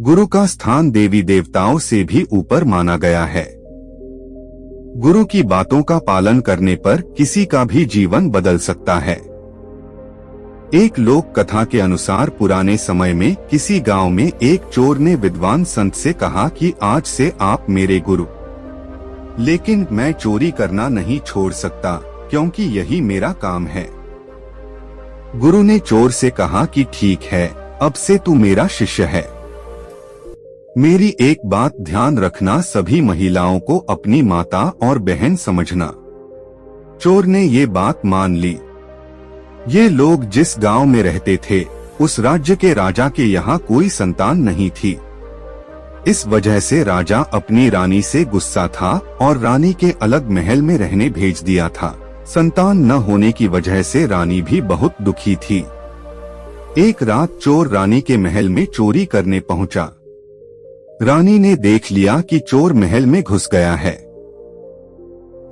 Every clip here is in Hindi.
गुरु का स्थान देवी देवताओं से भी ऊपर माना गया है। गुरु की बातों का पालन करने पर किसी का भी जीवन बदल सकता है। एक लोक कथा के अनुसार पुराने समय में किसी गांव में एक चोर ने विद्वान संत से कहा कि आज से आप मेरे गुरु, लेकिन मैं चोरी करना नहीं छोड़ सकता क्योंकि यही मेरा काम है। गुरु ने चोर से कहा कि ठीक है, अब से तू मेरा शिष्य है। मेरी एक बात ध्यान रखना, सभी महिलाओं को अपनी माता और बहन समझना। चोर ने ये बात मान ली। ये लोग जिस गांव में रहते थे उस राज्य के राजा के यहाँ कोई संतान नहीं थी। इस वजह से राजा अपनी रानी से गुस्सा था और रानी के अलग महल में रहने भेज दिया था। संतान न होने की वजह से रानी भी बहुत दुखी थी। एक रात चोर रानी के महल में चोरी करने पहुंचा। रानी ने देख लिया कि चोर महल में घुस गया है।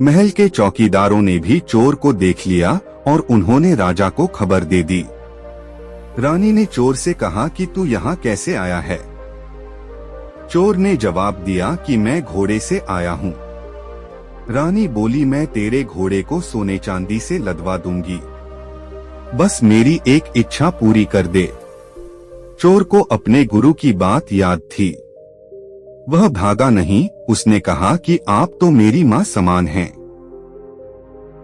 महल के चौकीदारों ने भी चोर को देख लिया और उन्होंने राजा को खबर दे दी। रानी ने चोर से कहा कि तू यहाँ कैसे आया है? चोर ने जवाब दिया कि मैं घोड़े से आया हूँ। रानी बोली, मैं तेरे घोड़े को सोने चांदी से लदवा दूंगी, बस मेरी एक इच्छा पूरी कर दे। चोर को अपने गुरु की बात याद थी। वह भागा नहीं। उसने कहा कि आप तो मेरी माँ समान हैं।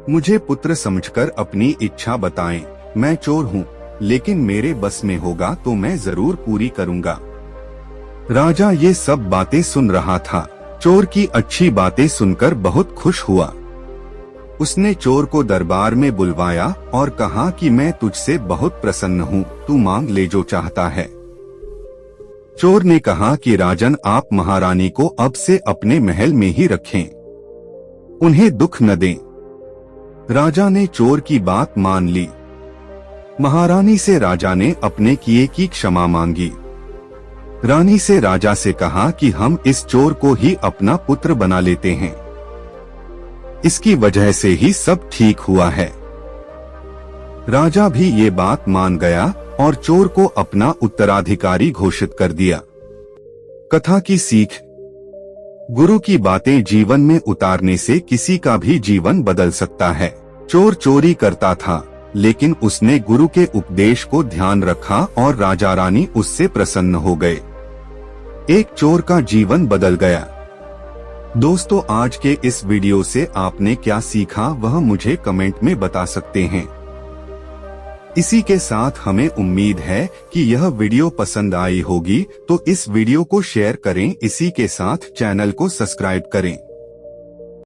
मुझे पुत्र समझकर अपनी इच्छा बताएं। मैं चोर हूँ, लेकिन मेरे बस में होगा तो मैं जरूर पूरी करूँगा। राजा ये सब बातें सुन रहा था। चोर की अच्छी बातें सुनकर बहुत खुश हुआ। उसने चोर को दरबार में बुलवाया और कहा कि मैं तुझसे बहुत प्रसन्न हूँ, तू मांग ले जो चाहता है। चोर ने कहा कि राजन, आप महारानी को अब से अपने महल में ही रखें, उन्हें दुख न दें। राजा ने चोर की बात मान ली। महारानी से राजा ने अपने किए की क्षमा मांगी। रानी से राजा से कहा कि हम इस चोर को ही अपना पुत्र बना लेते हैं, इसकी वजह से ही सब ठीक हुआ है। राजा भी ये बात मान गया और चोर को अपना उत्तराधिकारी घोषित कर दिया। कथा की सीख: गुरु की बातें जीवन में उतारने से किसी का भी जीवन बदल सकता है। चोर चोरी करता था, लेकिन उसने गुरु के उपदेश को ध्यान रखा और राजा रानी उससे प्रसन्न हो गए। एक चोर का जीवन बदल गया। दोस्तों, आज के इस वीडियो से आपने क्या सीखा वह मुझे कमेंट में बता सकते हैं। इसी के साथ हमें उम्मीद है कि यह वीडियो पसंद आई होगी, तो इस वीडियो को शेयर करें। इसी के साथ चैनल को सब्सक्राइब करें।